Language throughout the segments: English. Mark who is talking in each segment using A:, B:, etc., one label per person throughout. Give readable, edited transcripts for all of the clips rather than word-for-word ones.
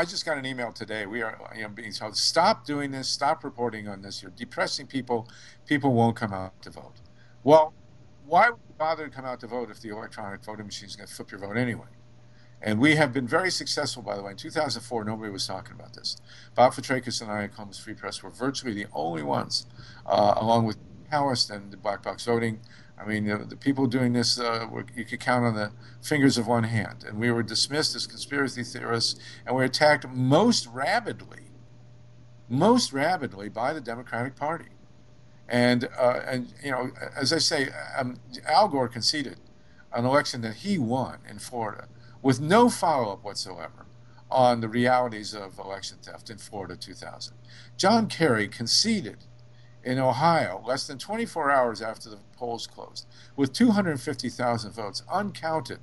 A: I just got an email today. We are, being told, stop doing this, stop reporting on this. You're depressing people. People won't come out to vote. Well, why would you bother to come out to vote if the electronic voting machine is going to flip your vote anyway? And we have been very successful, by the way. In 2004, nobody was talking about this. Bob Fitrakis and I at Columbus Free Press were virtually the only ones, along with Howest and the black box voting. I mean, the people doing this, you could count on the fingers of one hand. And we were dismissed as conspiracy theorists, and we were attacked most rapidly by the Democratic Party. And as I say, Al Gore conceded an election that he won in Florida with no follow-up whatsoever on the realities of election theft in Florida 2000. John Kerry conceded in Ohio less than 24 hours after the polls closed with 250,000 votes uncounted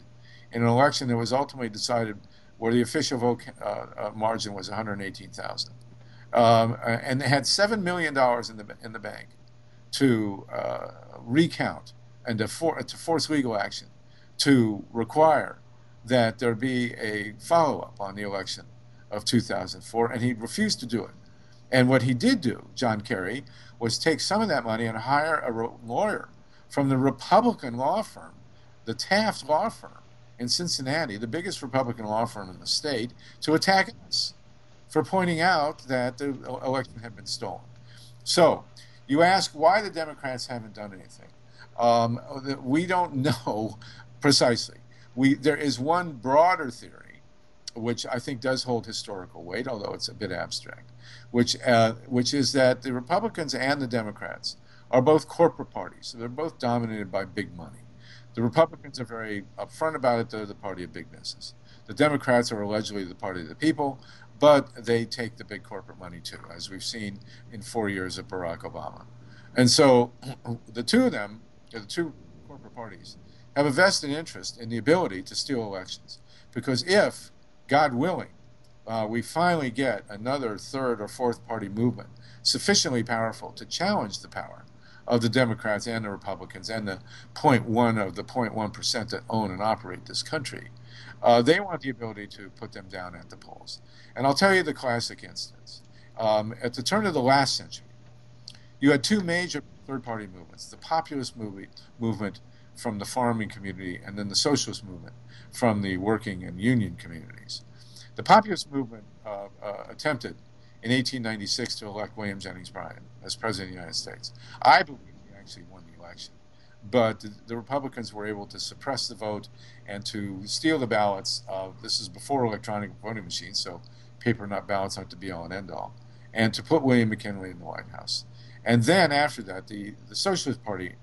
A: in an election that was ultimately decided where the official vote margin was 118,000. And they had $7 million in the bank to recount and to force legal action to require that there be a follow-up on the election of 2004, and he refused to do it. And what he did do, John Kerry, was take some of that money and hire a lawyer from the Republican law firm, the Taft law firm in Cincinnati, the biggest Republican law firm in the state, to attack us for pointing out that the election had been stolen. So you ask why the Democrats haven't done anything. We don't know precisely. There is one broader theory, which I think does hold historical weight, although it's a bit abstract, which is that the Republicans and the Democrats are both corporate parties. So they're both dominated by big money. The Republicans are very upfront about it. They're the party of big business. The Democrats are allegedly the party of the people, but they take the big corporate money too, as we've seen in 4 years of Barack Obama. And so the two of them, the two corporate parties, have a vested interest in the ability to steal elections. Because if, God willing, we finally get another third or fourth party movement sufficiently powerful to challenge the power of the Democrats and the Republicans and the 0.1 of the 0.1% that own and operate this country, they want the ability to put them down at the polls. And I'll tell you the classic instance. At the turn of the last century, you had two major third-party movements, the populist movement from the farming community and then the socialist movement from the working and union communities. The populist movement attempted in 1896 to elect William Jennings Bryan as President of the United States. I believe he actually won the election. But the Republicans were able to suppress the vote and to steal the ballots. This is before electronic voting machines, so paper not ballots aren't the be-all and end-all, and to put William McKinley in the White House. And then after that, the Socialist Party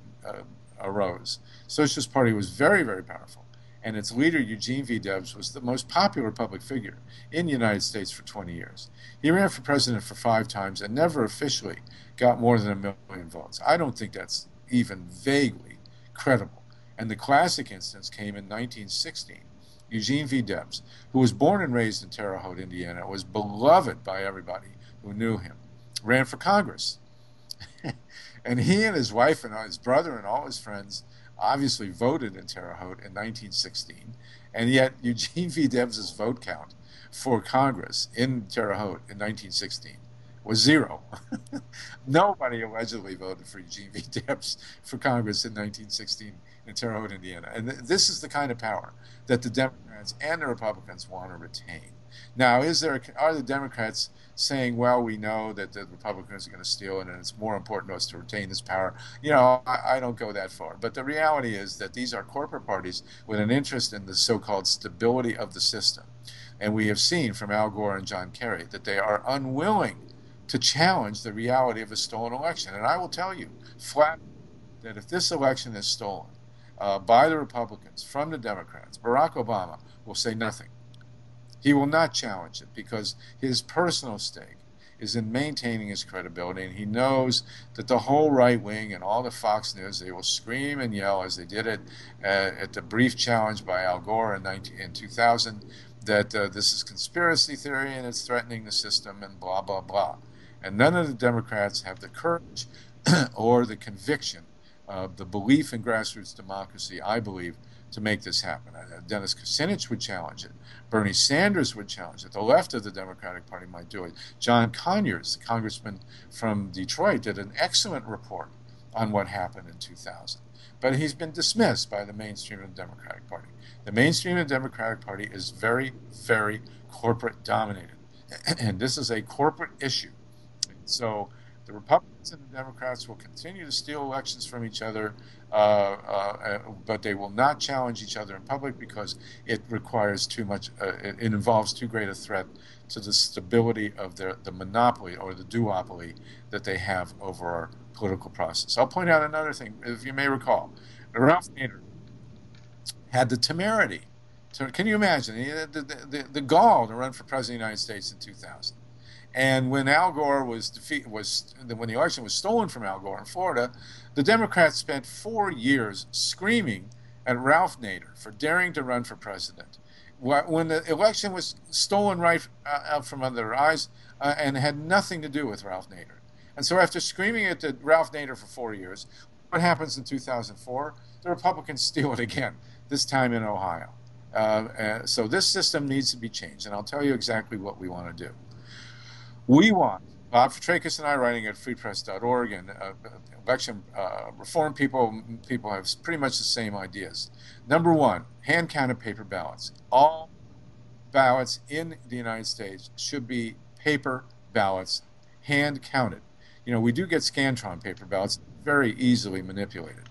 A: arose. Socialist Party was very, very powerful, and its leader, Eugene V. Debs, was the most popular public figure in the United States for 20 years. He ran for president for 5 times and never officially got more than 1 million votes. I don't think that's even vaguely credible. And the classic instance came in 1916. Eugene V. Debs, who was born and raised in Terre Haute, Indiana, was beloved by everybody who knew him, ran for Congress. And he and his wife and his brother and all his friends obviously voted in Terre Haute in 1916, and yet Eugene V. Debs' vote count for Congress in Terre Haute in 1916 was 0. Nobody allegedly voted for Eugene V. Debs for Congress in 1916 in Terre Haute, Indiana. And this is the kind of power that the Democrats and the Republicans want to retain. Now, are the Democrats saying, well, we know that the Republicans are going to steal it and it's more important to us to retain this power? I don't go that far. But the reality is that these are corporate parties with an interest in the so-called stability of the system. And we have seen from Al Gore and John Kerry that they are unwilling to challenge the reality of a stolen election. And I will tell you flat that if this election is stolen by the Republicans from the Democrats, Barack Obama will say nothing. He will not challenge it because his personal stake is in maintaining his credibility, and he knows that the whole right wing and all the Fox News, they will scream and yell as they did it at the brief challenge by Al Gore in 2000 that this is conspiracy theory and it's threatening the system and blah, blah, blah. And none of the Democrats have the courage or the conviction, the belief in grassroots democracy, I believe, to make this happen. Dennis Kucinich would challenge it. Bernie Sanders would challenge it. The left of the Democratic Party might do it. John Conyers, the congressman from Detroit, did an excellent report on what happened in 2000. But he's been dismissed by the mainstream of the Democratic Party. The mainstream of the Democratic Party is very, very corporate dominated. And this is a corporate issue. So the Republicans and the Democrats will continue to steal elections from each other, but they will not challenge each other in public because it requires too much. It involves too great a threat to the stability of the monopoly or the duopoly that they have over our political process. I'll point out another thing, if you may recall, Ralph Nader had the temerity. Can you imagine the gall to run for president of the United States in 2000? And when Al Gore was when the election was stolen from Al Gore in Florida, the Democrats spent 4 years screaming at Ralph Nader for daring to run for president. When the election was stolen right out from under their eyes and had nothing to do with Ralph Nader. And so after screaming at Ralph Nader for 4 years, what happens in 2004? The Republicans steal it again, this time in Ohio. So this system needs to be changed, and I'll tell you exactly what we want to do. We want, Bob Fitrakis and I writing at freepress.org, and election reform people have pretty much the same ideas. Number one, hand-counted paper ballots. All ballots in the United States should be paper ballots, hand-counted. You know, we do get Scantron paper ballots, very easily manipulated.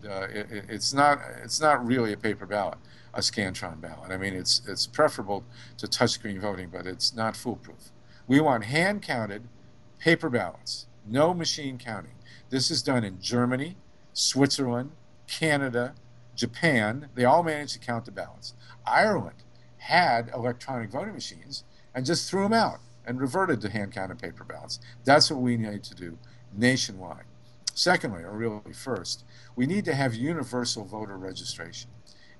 A: It's not really a paper ballot, a Scantron ballot. I mean, it's preferable to touchscreen voting, but it's not foolproof. We want hand-counted paper ballots, no machine counting. This is done in Germany, Switzerland, Canada, Japan. They all managed to count the ballots. Ireland had electronic voting machines and just threw them out and reverted to hand-counted paper ballots. That's what we need to do nationwide. Secondly, or really first, we need to have universal voter registration.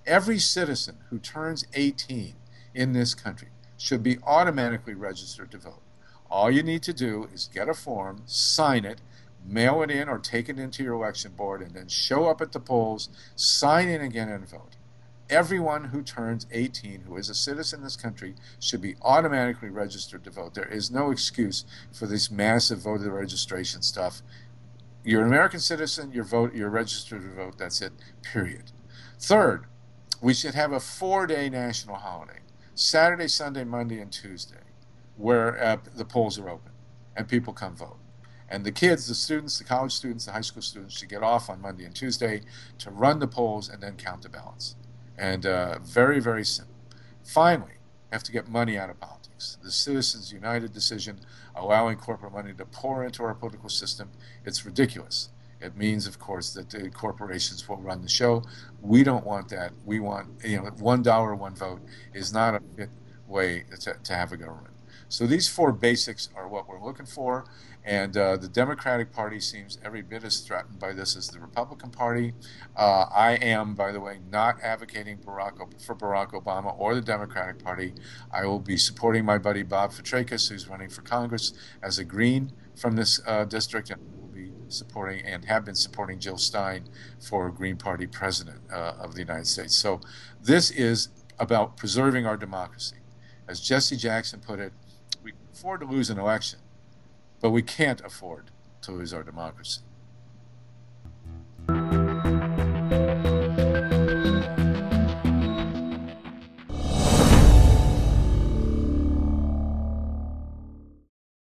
A: Every citizen who turns 18 in this country should be automatically registered to vote. All you need to do is get a form, sign it, mail it in or take it into your election board, and then show up at the polls, sign in again, and vote. Everyone who turns 18 who is a citizen in this country should be automatically registered to vote. There is no excuse for this massive voter registration stuff. You're an American citizen, you're registered to vote, that's it, period. Third, we should have a 4-day national holiday, Saturday, Sunday, Monday, and Tuesday, where the polls are open and people come vote. And the kids, the students, the college students, the high school students should get off on Monday and Tuesday to run the polls and then count the ballots. And very, very simple. Finally, have to get money out of politics. The Citizens United decision allowing corporate money to pour into our political system, it's ridiculous. It means, of course, that the corporations will run the show. We don't want that. We want, $1, one vote is not a fit way to have a government. So these four basics are what we're looking for, and the Democratic Party seems every bit as threatened by this as the Republican Party. I am, by the way, not advocating for Barack Obama or the Democratic Party. I will be supporting my buddy Bob Fitrakis, who's running for Congress as a Green from this district, and will be supporting and have been supporting Jill Stein for Green Party president of the United States. So this is about preserving our democracy. As Jesse Jackson put it, we can afford to lose an election, but we can't afford to lose our democracy.